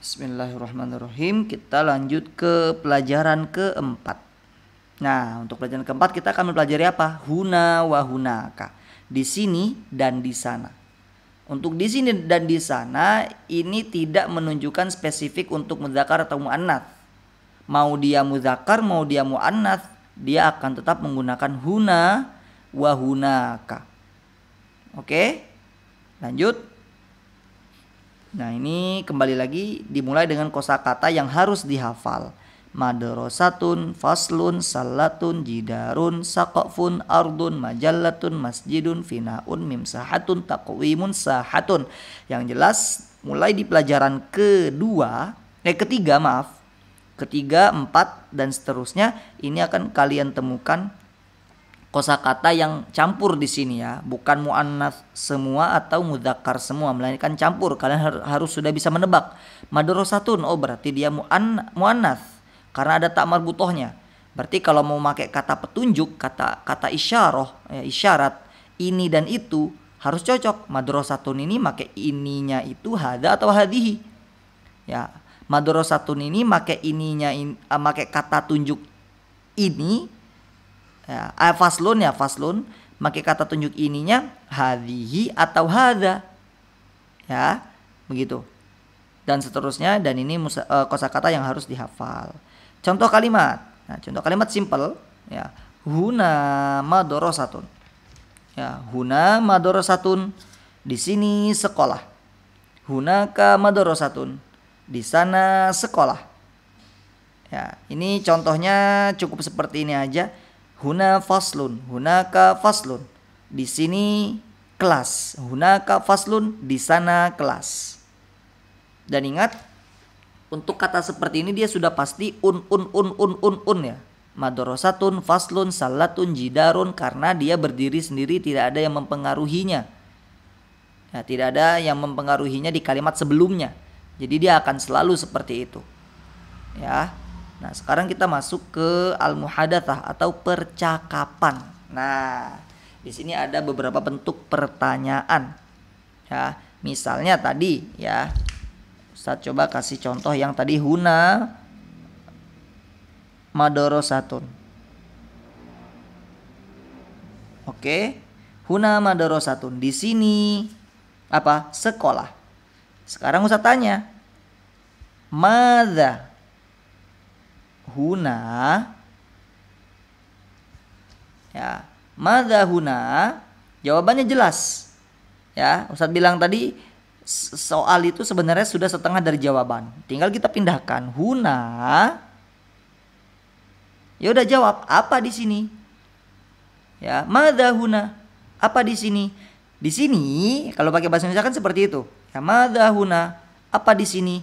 Bismillahirrahmanirrahim. Kita lanjut ke pelajaran keempat. Nah, untuk pelajaran keempat kita akan mempelajari apa? Huna wa hunaka. Di sini dan di sana. Untuk di sini dan di sana ini tidak menunjukkan spesifik untuk muzakkar atau muannats. Mau dia muzakkar, mau dia muannats, dia akan tetap menggunakan huna wa hunaka. Oke? Lanjut. Nah, ini kembali lagi dimulai dengan kosakata yang harus dihafal. Madrasatun, faslun, salatun, jidarun, saqafun, ardun, majallatun, masjidun, finaun, mimsahatun, taqwimun, sahatun. Yang jelas mulai di pelajaran ketiga, empat, dan seterusnya ini akan kalian temukan kosakata yang campur di sini ya, bukan muannats semua atau mudzakkar semua, melainkan campur. Kalian harus sudah bisa menebak. Madrasatun, oh berarti dia muannats karena ada tak marbutohnya. Berarti kalau mau pakai kata petunjuk, kata isyarah, ya, isyarat ini dan itu harus cocok. Madrasatun ini pakai ininya itu hada atau hadihi. Ya, madrasatun ini pakai ininya pakai kata tunjuk ini. Ya, faslun pakai kata tunjuk ininya hadhihi atau hadza. Ya, begitu. Dan seterusnya, dan ini kosakata yang harus dihafal. Contoh kalimat. Nah, contoh kalimat simple ya. Huna madrasatun. Ya, huna madrasatun. Di sini sekolah. Hunaka madrasatun. Di sana sekolah. Ya, ini contohnya cukup seperti ini aja. Huna faslun, hunaka faslun. Di sini kelas. Hunaka faslun, di sana kelas. Dan ingat, untuk kata seperti ini dia sudah pasti un ya. Madrasatun, faslun, salatun, jidarun, karena dia berdiri sendiri, tidak ada yang mempengaruhinya. Ya, tidak ada yang mempengaruhinya di kalimat sebelumnya. Jadi dia akan selalu seperti itu. Ya. Nah, sekarang kita masuk ke al-muhadatsah atau percakapan. Nah, di sini ada beberapa bentuk pertanyaan. Ya, misalnya tadi ya. Ustaz coba kasih contoh yang tadi huna madrasatun. Oke. Huna madrasatun. Di sini apa? Sekolah. Sekarang Ustaz tanya. Madza huna, ya, madza huna, jawabannya jelas. Ya, Ustadz bilang tadi soal itu sebenarnya sudah setengah dari jawaban. Tinggal kita pindahkan huna. Ya udah jawab apa di sini? Ya, madza huna, apa di sini? Di sini kalau pakai bahasa Indonesia kan seperti itu. Ya, madza huna, apa di sini?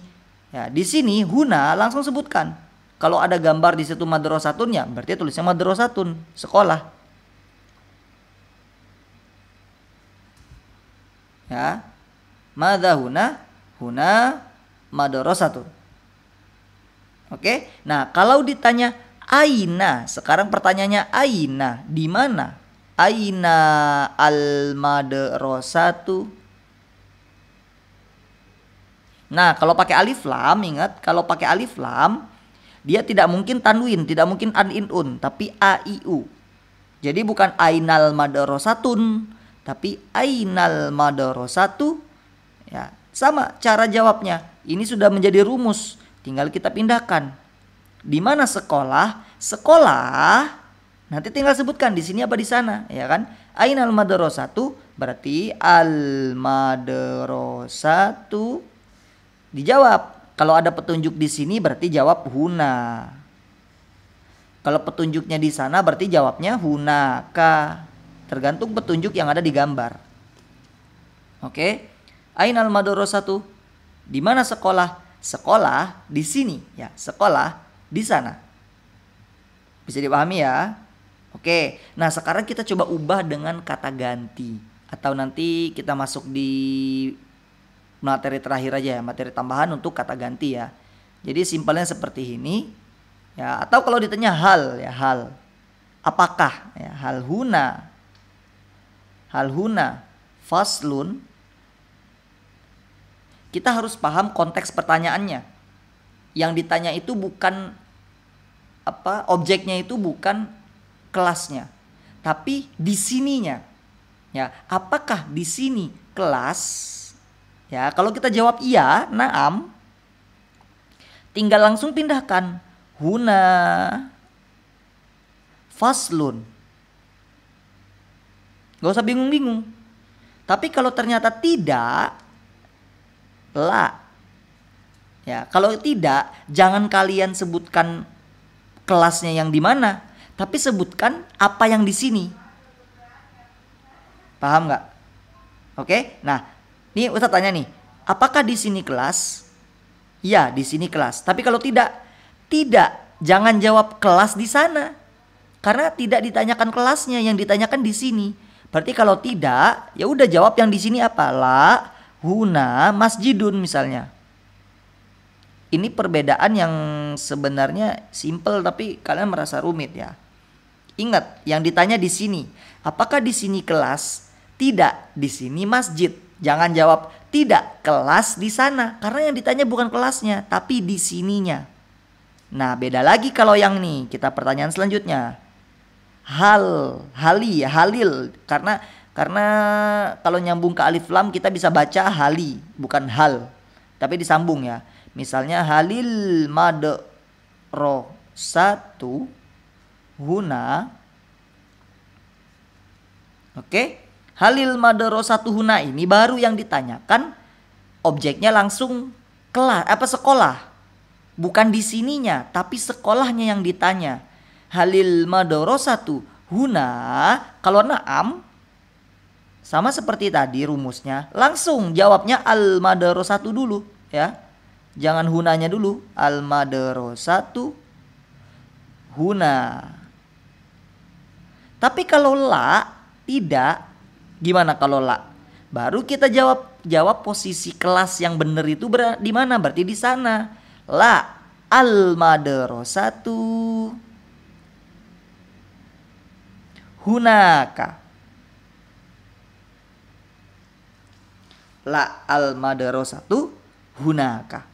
Ya, di sini huna langsung sebutkan. Kalau ada gambar di situ madrasatun ya berarti tulisnya madrasatun, sekolah. Ya. Madza huna? Huna madrasatun. Oke. Nah, kalau ditanya aina, sekarang pertanyaannya aina, di mana? Aina al madrasatu? Nah, kalau pakai alif lam, ingat kalau pakai alif lam dia tidak mungkin tanwin, tidak mungkin an-in-un, tapi a-i-u. Jadi bukan ainal madrasatun, tapi ainal madrasatu. Ya, sama cara jawabnya. Ini sudah menjadi rumus, tinggal kita pindahkan. Di mana sekolah? Sekolah. Nanti tinggal sebutkan di sini apa di sana, ya kan? Ainal madrasatu berarti al madrasatu. Dijawab. Kalau ada petunjuk di sini berarti jawab huna. Kalau petunjuknya di sana berarti jawabnya hunaka. Tergantung petunjuk yang ada di gambar. Oke. Ainal madrasatu? Di mana sekolah? Sekolah di sini ya. Sekolah di sana. Bisa dipahami ya? Oke. Nah, sekarang kita coba ubah dengan kata ganti atau nanti kita masuk di materi terakhir aja ya, materi tambahan untuk kata ganti ya. Jadi simpelnya seperti ini ya, atau kalau ditanya hal ya, hal apakah ya, hal huna faslun kita harus paham konteks pertanyaannya. Yang ditanya itu bukan objeknya itu bukan kelasnya, tapi di sininya. Ya, apakah di sini kelas? Ya, kalau kita jawab iya, naam, tinggal langsung pindahkan huna faslun. Gak usah bingung-bingung. Tapi kalau ternyata tidak, la. Ya, kalau tidak, jangan kalian sebutkan kelasnya yang di mana, tapi sebutkan apa yang di sini. Paham nggak? Oke, nah, ini Ustaz tanya nih, apakah di sini kelas? Ya, di sini kelas. Tapi kalau tidak, jangan jawab kelas di sana, karena tidak ditanyakan kelasnya, yang ditanyakan di sini. Berarti kalau tidak, ya udah jawab yang di sini apa? La huna masjidun misalnya. Ini perbedaan yang sebenarnya simple tapi kalian merasa rumit ya. Ingat, yang ditanya di sini, apakah di sini kelas? Tidak, di sini masjid. Jangan jawab tidak, kelas di sana, karena yang ditanya bukan kelasnya, tapi di sininya. Nah, beda lagi kalau yang nih, kita pertanyaan selanjutnya. Halil, karena kalau nyambung ke alif lam kita bisa baca hali, bukan hal, tapi disambung ya. Misalnya halil madrasatu huna. Oke, halil madrasatu huna ini baru yang ditanyakan objeknya langsung sekolah. Bukan di sininya, tapi sekolahnya yang ditanya. Halil madrasatu huna, kalau na'am sama seperti tadi rumusnya, langsung jawabnya al madrasatu dulu ya. Jangan hunanya dulu, al madrasatu huna. Tapi kalau la tidak, gimana kalau la? Baru kita jawab posisi kelas yang benar itu di mana? Berarti di sana. La al madrasatu hunaka. La al madrasatu hunaka.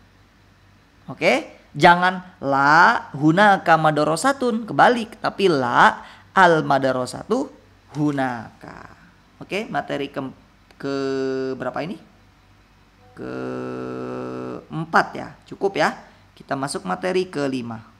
Oke, jangan la hunaka madrasatun, kebalik, tapi la al madrasatu hunaka. Oke, materi ke berapa ini? Ke 4 ya, cukup ya. Kita masuk materi ke 5.